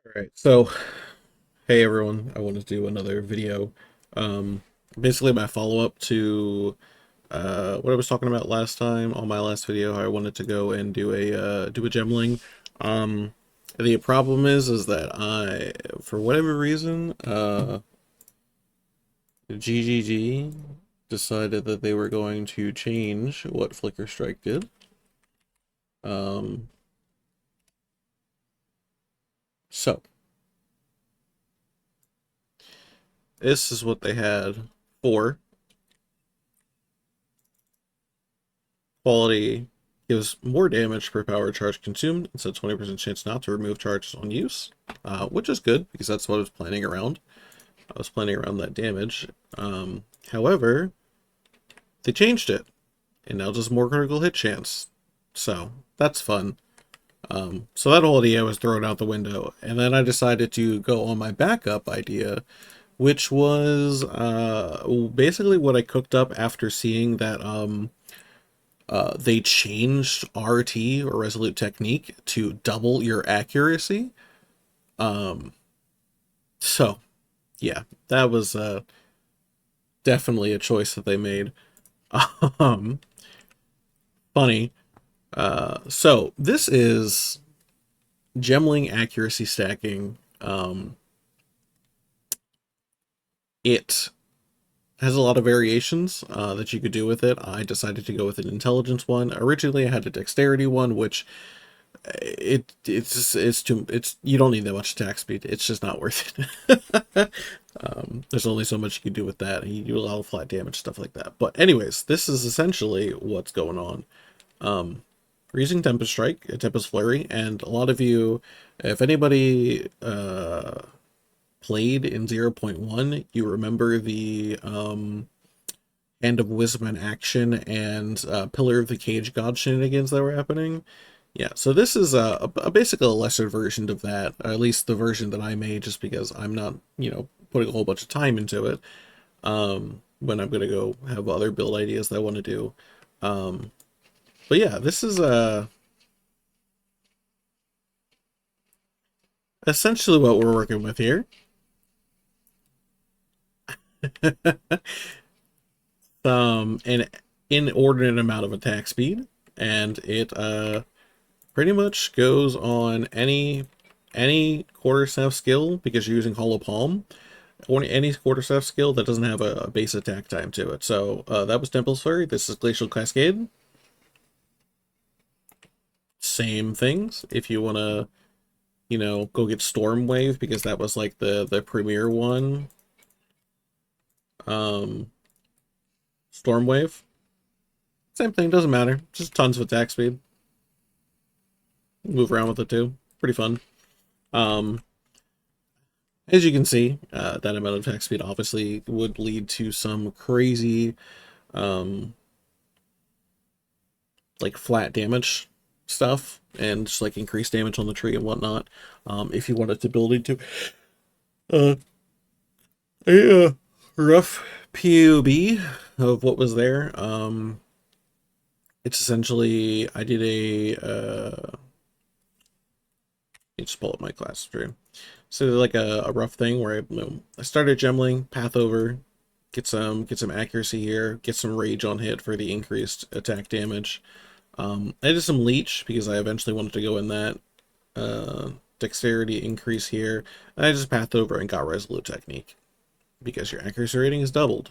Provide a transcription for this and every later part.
Alright, so hey everyone, I want to do another video. Um, Basically my follow-up to what I was talking about last time on my last video. How I wanted to go and do a Gemling. Um, the problem is that for whatever reason, GGG decided that they were going to change what Flicker Strike did. Um, so this is what they had for quality. Gives more damage per power charge consumed, and so 20% chance not to remove charges on use, which is good because that's what I was planning around. I was planning around that damage. However, they changed it, and now just more critical hit chance. So that's fun. So that whole idea was thrown out the window, and then I decided to go on my backup idea, which was basically what I cooked up after seeing that they changed RT or Resolute Technique to double your accuracy. Um, so yeah, that was definitely a choice that they made. Um, Funny. So this is Gemling accuracy stacking. It has a lot of variations that you could do with it. I decided to go with an intelligence one. Originally, I had a dexterity one, which it's you don't need that much attack speed. It's just not worth it. There's only so much you can do with that, and you do a lot of flat damage, stuff like that. But anyways, this is essentially what's going on. We're using Tempest Strike, Tempest Flurry, and a lot of you, if anybody played in 0.1, you remember the Hand of Wisdom in action and Pillar of the Cage God shenanigans that were happening. Yeah, so this is basically a lesser version of that, or at least the version that I made, just because I'm not, putting a whole bunch of time into it. When I'm gonna go have other build ideas that I want to do. But yeah, this is essentially what we're working with here. An inordinate amount of attack speed, and it pretty much goes on any quarterstaff skill because you're using Hollow Palm, or any quarterstaff skill that doesn't have a base attack time to it. So that was Temple's Flurry. This is Glacial Cascade. Same things. If you want to, go get Storm Wave because that was like the premier one. Storm Wave. Same thing, doesn't matter. Just tons of attack speed. Move around with it too. Pretty fun. Um, as you can see, that amount of attack speed obviously would lead to some crazy, um, like flat damage stuff and just like increased damage on the tree and whatnot. If you wanted to build into uh, a rough POB of what was there, it's essentially I did let me just pull up my class stream. So like a rough thing where I started Gemling, path over, get some accuracy here, get some rage on hit for the increased attack damage. I did some leech because I eventually wanted to go in that dexterity increase here. And I just pathed over and got Resolute Technique because your accuracy rating is doubled.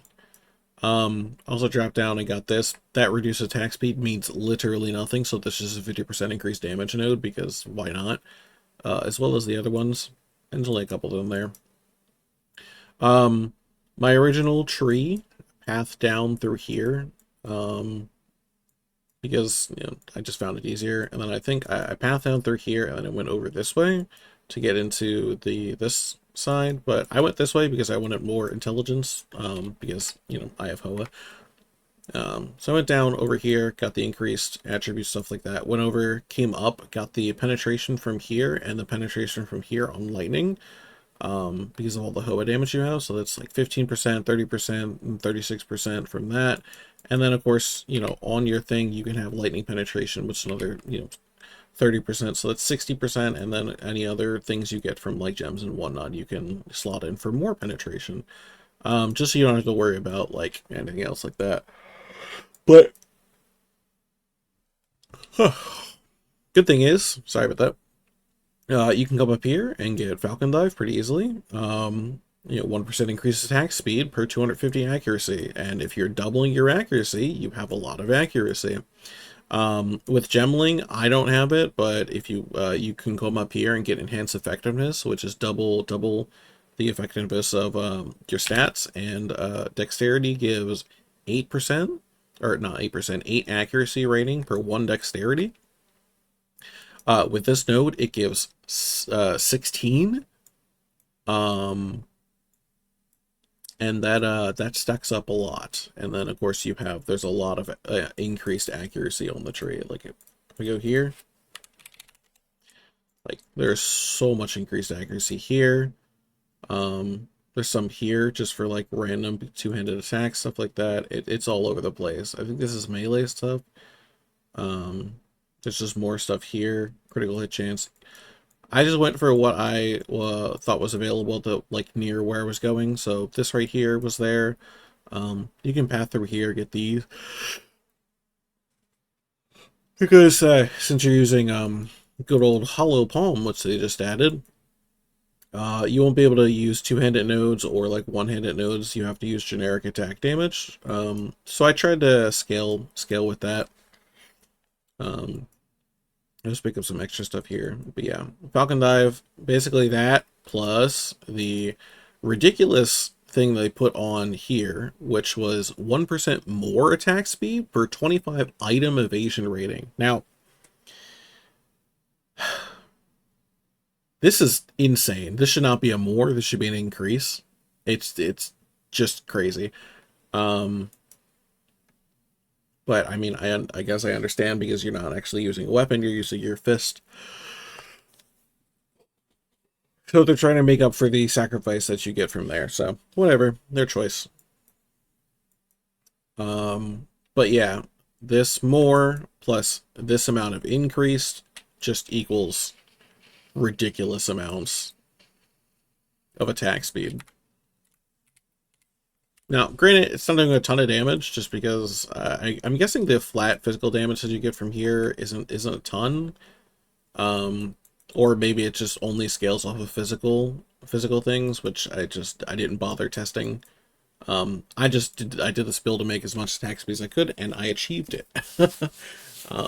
Also dropped down and got this. That reduced attack speed means literally nothing, so this is a 50% increased damage node because why not? As well as the other ones. And there's only a couple of them there. My original tree path down through here, because I just found it easier, and then I think I pathed down through here, and then it went over this way to get into this side. But I went this way because I wanted more intelligence, because I have Hoa. So I went down over here, got the increased attributes, stuff like that. Went over, came up, got the penetration from here and the penetration from here on lightning, because of all the Hoa damage you have. So that's like 15%, 30%, and 36% from that. And then, of course, on your thing, you can have lightning penetration, which is another, 30%, so that's 60%, and then any other things you get from like gems and whatnot, you can slot in for more penetration. Just so you don't have to worry about like anything else like that. But good thing is, sorry about that. You can come up here and get Falcon Dive pretty easily. 1% increased attack speed per 250 accuracy, and if you're doubling your accuracy, you have a lot of accuracy. With Gemling, I don't have it, but if you you can come up here and get enhanced effectiveness, which is double the effectiveness of your stats, and dexterity gives 8%, or not 8%, 8 accuracy rating per 1 dexterity. With this node, it gives 16. And that stacks up a lot. And then of course there's a lot of increased accuracy on the tree. Like if we go here, like there's so much increased accuracy here. There's some here just for like random two-handed attacks, stuff like that. It's all over the place. I think this is melee stuff. There's just more stuff here. Critical hit chance. I just went for what I thought was available to like near where I was going. So this right here was there. You can path through here, get these. Because since you're using good old Hollow Palm, which they just added, you won't be able to use two-handed nodes or like one-handed nodes. You have to use generic attack damage. So I tried to scale with that. I'll just pick up some extra stuff here. But yeah, Falcon Dive, basically that, plus the ridiculous thing they put on here, which was 1% more attack speed per 25 item evasion rating. Now, this is insane. This should not be a more, this should be an increase. It's just crazy. But I mean, I guess I understand because you're not actually using a weapon, you're using your fist. So they're trying to make up for the sacrifice that you get from there. So whatever, their choice. But yeah, this more plus this amount of increased just equals ridiculous amounts of attack speed. Now, granted, it's not doing a ton of damage, just because I'm guessing the flat physical damage that you get from here isn't a ton, or maybe it just only scales off of physical things, which I didn't bother testing. I did this build to make as much attack speed as I could, and I achieved it.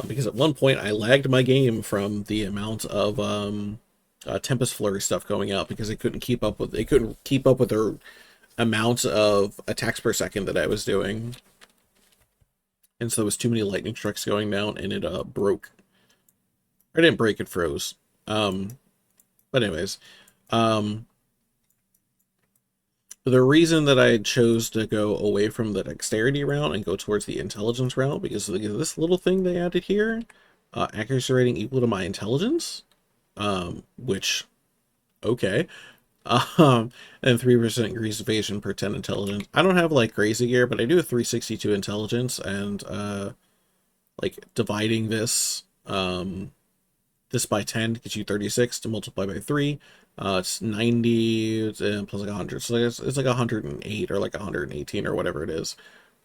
Because at one point I lagged my game from the amount of Tempest Flurry stuff going out because it couldn't keep up with their amount of attacks per second that I was doing. And so there was too many lightning strikes going down, and it broke. I didn't break, it froze. But anyways, the reason that I chose to go away from the dexterity route and go towards the intelligence route, because this little thing they added here, accuracy rating equal to my intelligence, which, okay. And 3% increased evasion per 10 intelligence. I don't have like crazy gear, but I do have 362 intelligence, and like dividing this this by 10 gets you 36 to multiply by 3. It's 90 plus like 100, so it's like 108 or like 118 or whatever it is.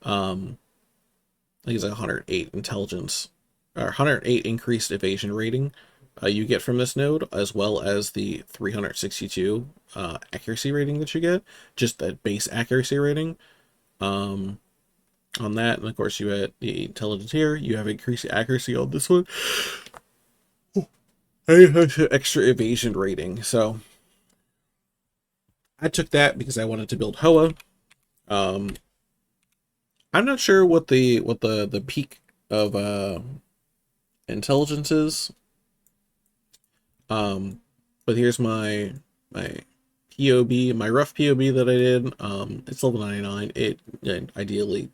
I think it's like 108 intelligence, or 108 increased evasion rating. You get from this node, as well as the 362 accuracy rating that you get, just that base accuracy rating on that. And of course you had the intelligence here, you have increased accuracy on this one, and extra evasion rating. So I took that because I wanted to build Hoa. I'm not sure what the peak of intelligence is. But here's my POB, my rough POB that I did. It's level 99. Ideally,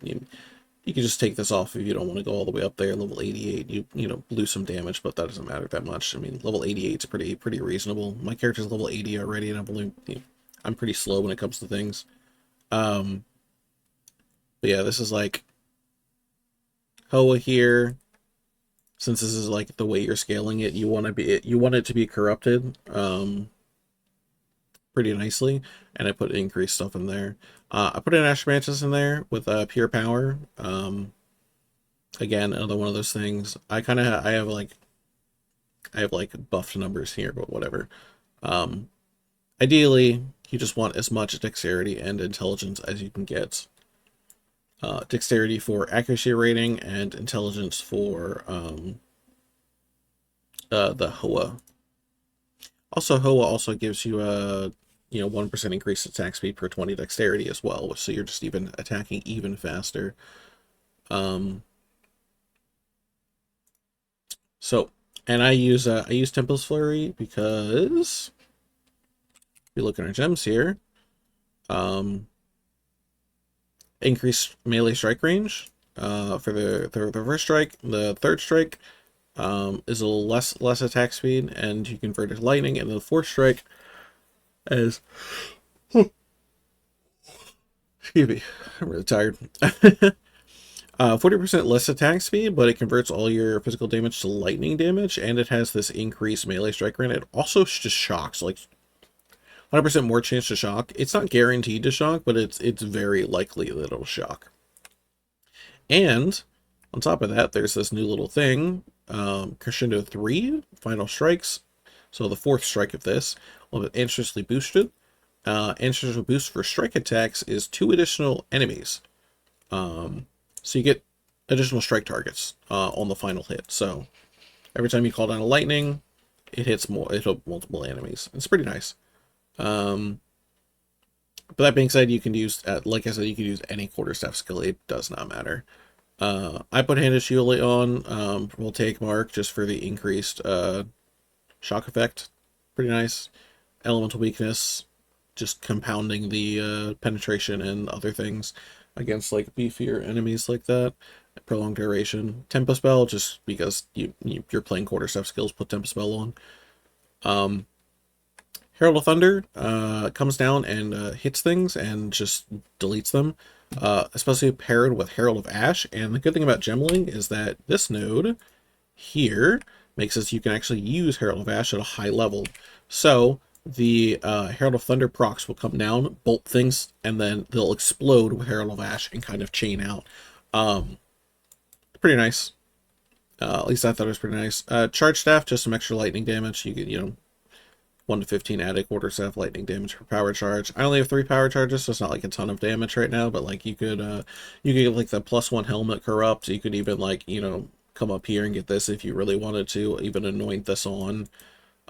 you can just take this off if you don't want to go all the way up there. Level 88, you know, lose some damage, but that doesn't matter that much. I mean, level 88 is pretty reasonable. My character's level 80 already, and I'm pretty slow when it comes to things. But yeah, this is like Hoa here, since this is like the way you're scaling it, you want it to be corrupted pretty nicely, and I put increased stuff in there. I put an Ash Mantis in there with pure power. Again, another one of those things. I have like buffed numbers here, but whatever. Ideally, you just want as much dexterity and intelligence as you can get. Dexterity for accuracy rating and intelligence for the Hoa. Also, Hoa also gives you a 1% increase attack speed per 20 dexterity as well, so you're just even attacking even faster. And I use Tempest Flurry because if you look at our gems here, increased melee strike range for the first strike. The third strike is a little less attack speed, and you convert it to lightning, and the fourth strike is excuse me, I'm really tired. 40% less attack speed, but it converts all your physical damage to lightning damage, and it has this increased melee strike rate. It also just shocks, like 100% more chance to shock. It's not guaranteed to shock, but it's very likely that it'll shock. And on top of that, there's this new little thing, Crescendo 3, Final Strikes. So the fourth strike of this will be anxiously boosted. Anxious boost for strike attacks is 2 additional enemies. So you get additional strike targets on the final hit. So every time you call down a lightning, it hits multiple enemies. It's pretty nice. But that being said, you can use, like I said, you can use any Quarterstaff Skill. It does not matter. I put Handed Shield on Voltaic Mark just for the increased shock effect. Pretty nice. Elemental Weakness, just compounding the penetration and other things against like beefier enemies like that. Prolonged duration. Tempo Spell, just because you're playing Quarterstaff Skills, put Tempo Spell on. Herald of Thunder comes down and hits things and just deletes them, especially paired with Herald of Ash. And the good thing about Gemling is that this node here makes it so you can actually use Herald of Ash at a high level. So the Herald of Thunder procs will come down, bolt things, and then they'll explode with Herald of Ash and kind of chain out. Pretty nice. At least I thought it was pretty nice. Charge Staff, just some extra lightning damage. You get, 1 to 15 added Quarterstaff lightning damage per power charge. I only have 3 power charges, so it's not like a ton of damage right now, but like you could get like the +1 helmet corrupt. You could even like, come up here and get this if you really wanted to, even anoint this on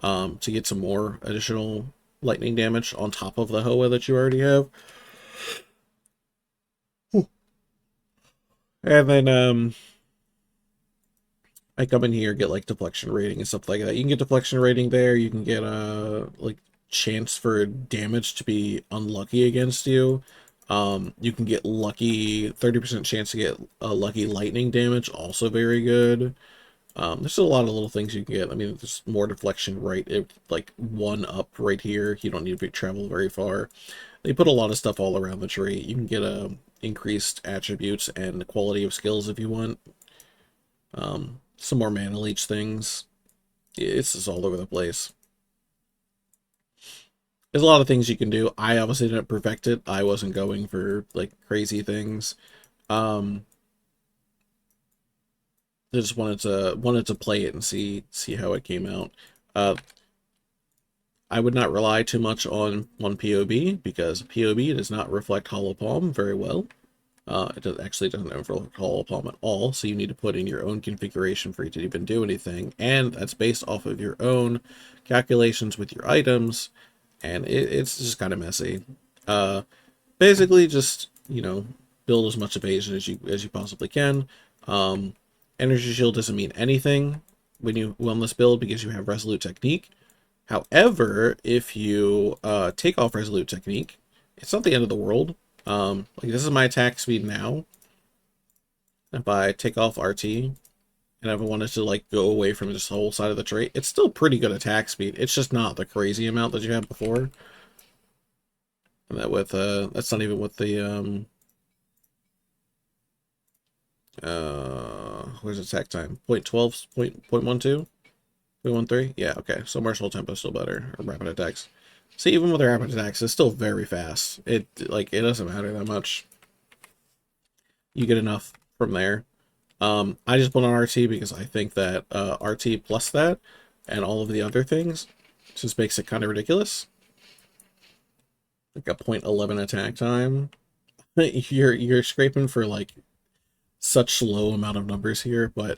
to get some more additional lightning damage on top of the Hoa that you already have. And then I come in here, get like deflection rating and stuff like that. You can get deflection rating there. You can get like chance for damage to be unlucky against you. You can get lucky, 30% chance to get lucky lightning damage, also very good. There's a lot of little things you can get. I mean, there's more deflection like 1 up right here. You don't need to travel very far. They put a lot of stuff all around the tree. You can get increased attributes and quality of skills if you want. Some more mana leech things. It's just all over the place. There's a lot of things you can do. I obviously didn't perfect it. I wasn't going for like crazy things. I just wanted to play it and see how it came out. I would not rely too much on POB because POB does not reflect Hollow Palm very well. It actually doesn't reflect Hollow Palm at all, so you need to put in your own configuration for it to even do anything, and that's based off of your own calculations with your items, and it's just kind of messy. Basically, just build as much evasion as you possibly can. Energy shield doesn't mean anything when you run this build because you have Resolute Technique. However, if you take off Resolute Technique, it's not the end of the world. Like this is my attack speed now. If I take off RT and if I wanted to like go away from this whole side of the trait, it's still pretty good attack speed. It's just not the crazy amount that you had before. And that with that's not even with the where's attack time? 0.12, 0.12, 0.13? Yeah, okay. So martial tempo is still better, or rapid attacks. See, even with the rapid attacks, it's still very fast. It doesn't matter that much. You get enough from there. I just put on RT because I think that RT plus that and all of the other things just makes it kind of ridiculous. Like a 0.11 attack time. You're scraping for like such low amount of numbers here, but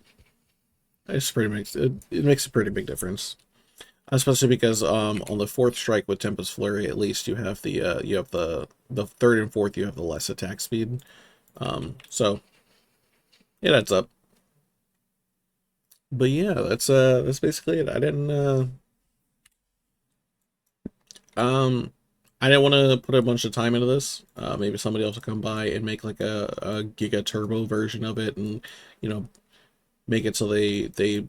it's pretty it makes a pretty big difference. Especially because on the fourth strike with Tempest Flurry, at least you have the third and fourth you have the less attack speed. So it adds up. But yeah, that's basically it. I didn't want to put a bunch of time into this. Maybe somebody else will come by and make like a Giga Turbo version of it, and you know, make it so they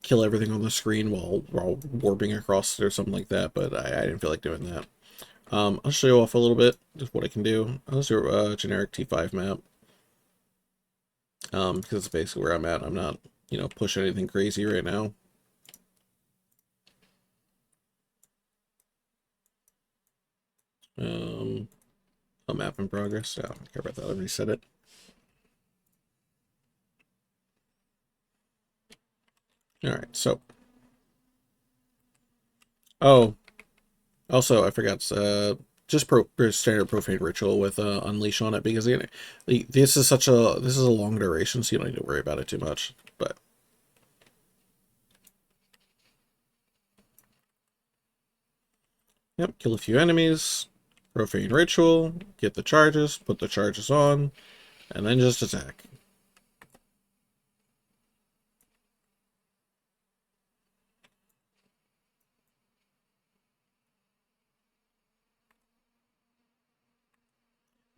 kill everything on the screen while warping across it or something like that. But I didn't feel like doing that. I'll show you off a little bit just what I can do. I'll do a generic T5 map. Because it's basically where I'm at. I'm not, pushing anything crazy right now. A map in progress. Oh, I don't care about that. I'll reset it. Alright, so. Oh. Also, I forgot, just standard Profane Ritual with Unleash on it, because this is a long duration, so you don't need to worry about it too much. But yep, kill a few enemies, Profane Ritual, get the charges, put the charges on, and then just attack.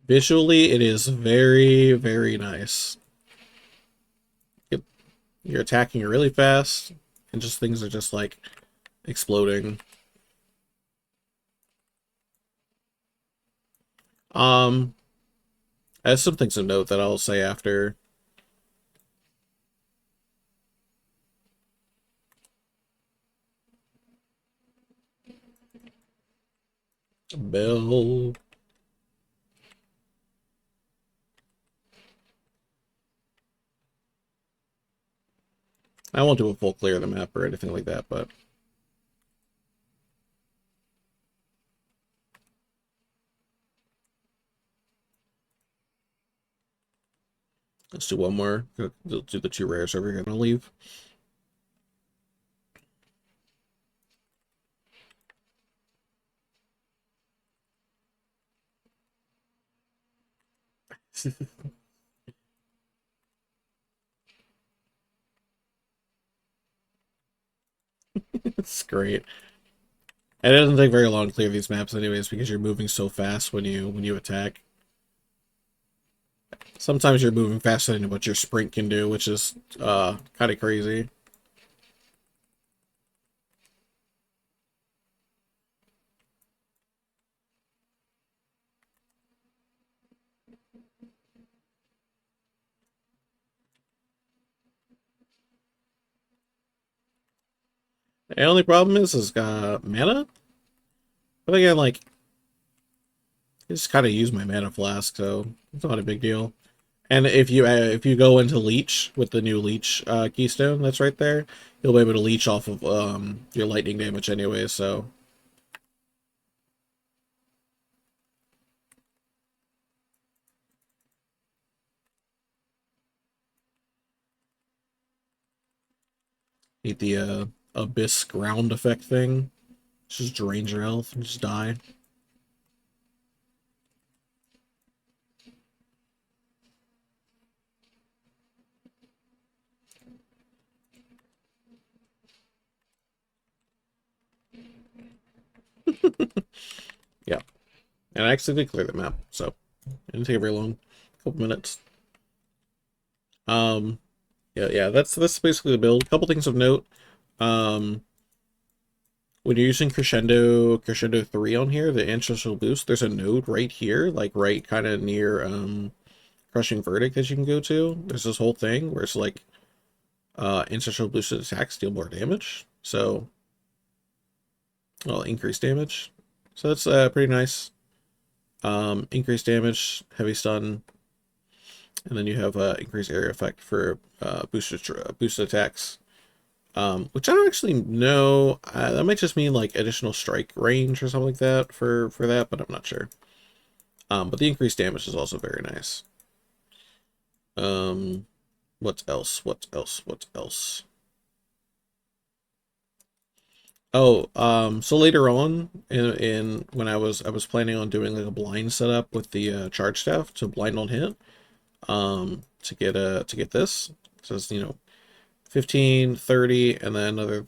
Visually, it is very, very nice. You're attacking really fast, and just things are just like exploding. I have some things to note that I'll say after. Bell. I won't do a full clear of the map or anything like that, but let's do one more. Do the two rares over here and I'll leave. It's great. And it doesn't take very long to clear these maps anyways, because you're moving so fast when you attack. Sometimes you're moving faster than what your sprint can do, which is kind of crazy. The only problem is mana. But again, like, I just kind of use my mana flask, so it's not a big deal. And if you go into leech with the new leech keystone that's right there, you'll be able to leech off of your lightning damage anyway. So need the abyss ground effect thing. Just drains your health and just die. Yeah. And I actually did clear the map, so it didn't take very long. A couple minutes. Yeah, that's basically the build. A couple things of note. When you're using Crescendo 3 on here, the ancestral boost, there's a node right here, like right kind of near Crushing Verdict that you can go to. There's this whole thing where it's like Ancestral boosted attacks deal more damage. So, well, increased damage. So that's pretty nice. Increased damage, heavy stun, and then you have increased area effect for boosted attacks. Which I don't actually know. That might just mean like additional strike range or something like that for that, but I'm not sure. But the increased damage is also very nice. What else? What else? What else? Oh, so later on in when I was planning on doing like a blind setup with the charge staff to blind on hit, to get this. It says, 15, 30, and then another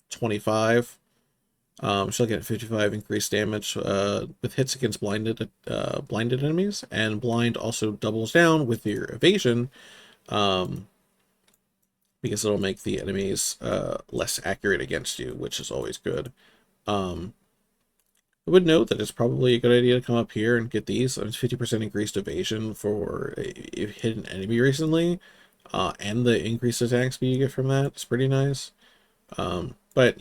25. She'll get 55 increased damage with hits against blinded enemies, and blind also doubles down with your evasion, um, because it'll make the enemies less accurate against you, which is always good. Um, I would note that it's probably a good idea to come up here and get these. It's 50% increased evasion for a hidden enemy recently, and the increased attack speed you get from that is pretty nice. But,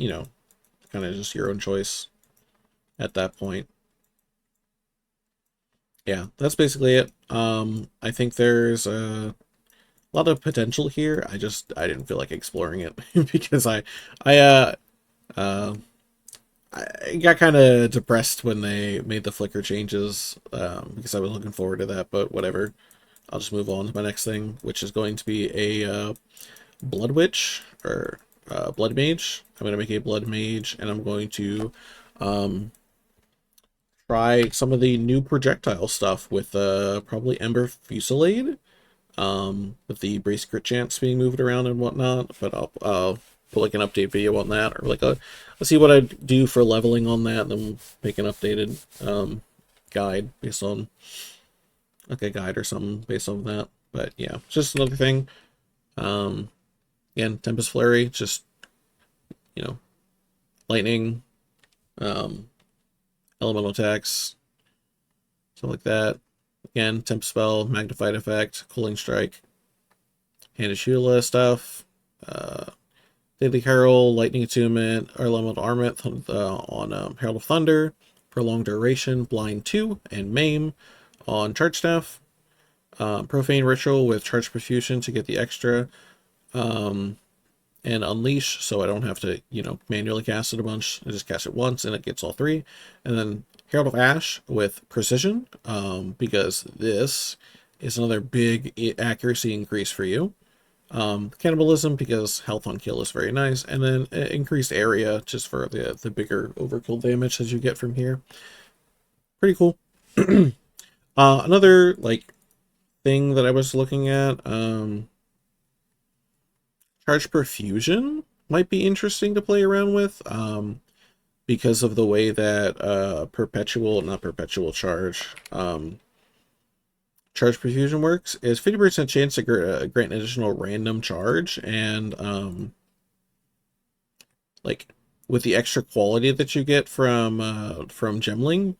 kind of just your own choice at that point. Yeah, that's basically it. I think there's a lot of potential here. I didn't feel like exploring it because I uh uh I got kind of depressed when they made the flicker changes, because I was looking forward to that, but whatever. I'll just move on to my next thing, which is going to be a blood witch, or blood mage. I'm going to make a blood mage, and I'm going to um try some of the new projectile stuff with probably Ember Fusillade, with the brace crit chance being moved around and whatnot. But I'll put like an update video on that, or like I'll see what I do for leveling on that, and then make an updated guide based on like a guide or something based on that. But yeah, just another thing. Um, Again, Tempest Flurry, just lightning, um, elemental attacks, something like that. Again, Temp Spell, Magnified Effect, Cooling Strike, Hand of Shula stuff, uh, Daily Herald, Lightning Attunement, or Elemental Armament on Herald of Thunder, Prolonged Duration, Blind 2, and Maim on Charge Staff. Profane Ritual with Charge Perfusion to get the extra, and Unleash, so I don't have to, manually cast it a bunch. I just cast it once and it gets all three. And then Herald of Ash with Precision, because this is another big accuracy increase for you. Cannibalism, because health on kill is very nice. And then increased area, just for the bigger overkill damage that you get from here. Pretty cool. Another, like, thing that I was looking at, Charge Perfusion might be interesting to play around with, because of the way that not perpetual charge, Charge Perfusion works is 50% chance to grant an additional random charge, and like with the extra quality that you get from Gemling,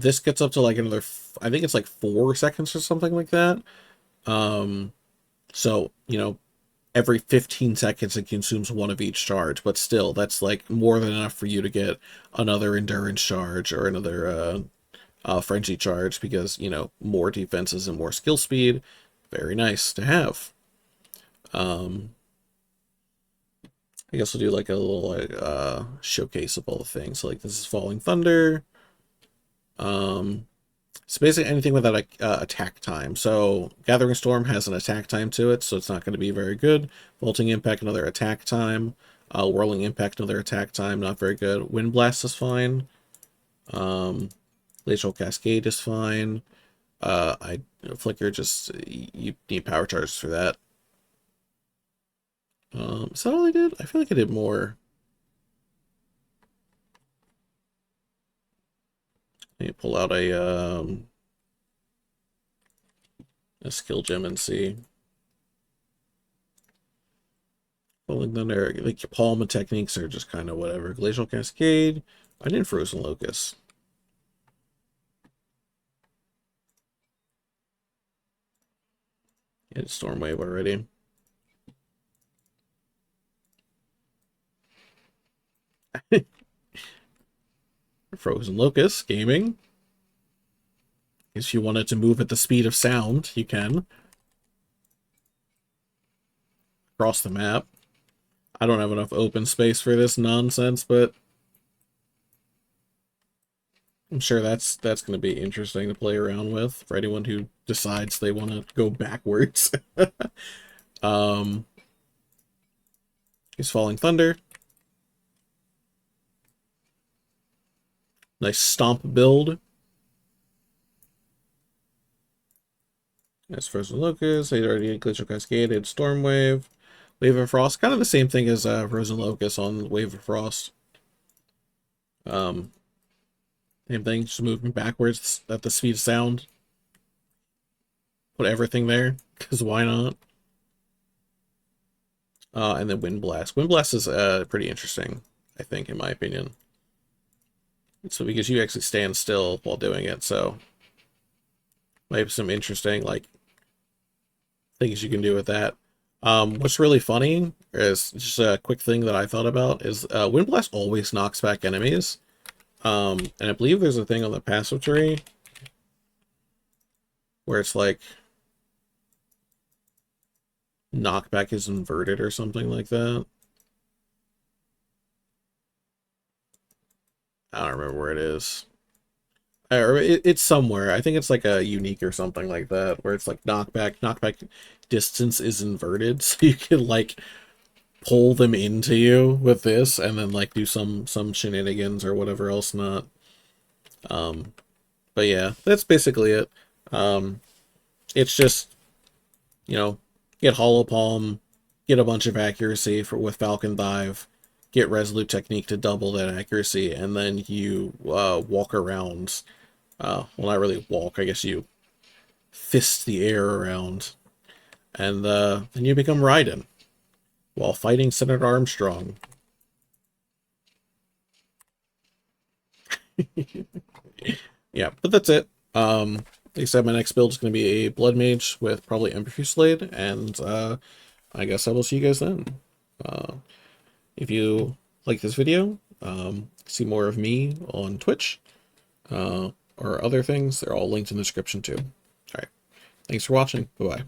this gets up to like another I think it's like 4 seconds or something like that. So every 15 seconds it consumes one of each charge, but still that's like more than enough for you to get another endurance charge or another frenzy charge, because more defenses and more skill speed, very nice to have. I guess we'll do like a little showcase of all the things. So, like, this is Falling Thunder. So basically anything without attack time. So Gathering Storm has an attack time to it, so it's not going to be very good. Vaulting Impact, another attack time. Whirling Impact, another attack time, not very good. Wind Blast is fine. Glacial Cascade is fine. Flicker, just you need power charges for that. Is that all I did? I feel like I did more. Let me pull out a skill gem and see. Falling Thunder, like Palma techniques are just kind of whatever. Glacial Cascade. I did Frozen Locust. Yeah, Storm Wave already. Frozen Locust Gaming. If you wanted to move at the speed of sound, you can. Across the map. I don't have enough open space for this nonsense, but I'm sure that's going to be interesting to play around with for anyone who decides they want to go backwards. He's Falling Thunder. Nice stomp build. That's Frozen Locust. They already Glacial Cascade, Stormwave. Wave of Frost. Kind of the same thing as Frozen Locust on Wave of Frost. Same thing, just moving backwards at the speed of sound. Put everything there, because why not? And then Wind Blast. Wind Blast is pretty interesting, I think, in my opinion. So because you actually stand still while doing it, so might have some interesting like things you can do with that. What's really funny is just a quick thing that I thought about is Wind Blast always knocks back enemies. And I believe there's a thing on the passive tree where it's like knockback is inverted or something like that. I don't remember where it is. It's somewhere. I think it's like a unique or something like that, where it's like knockback distance is inverted, so you can like pull them into you with this, and then like do some shenanigans or whatever else not. But yeah, that's basically it. It's just, you know, get Hollow Palm, get a bunch of accuracy with Falcon Dive, get Resolute Technique to double that accuracy, and then you walk around. Well, not really walk, I guess you fist the air around, and then you become Raiden while fighting Senator Armstrong. Yeah, but that's it. Like I said, my next build is going to be a Blood Mage with probably Ember Fusillade, and I guess I will see you guys then. If you like this video, see more of me on Twitch, or other things, they're all linked in the description too. Alright, thanks for watching. Bye-bye.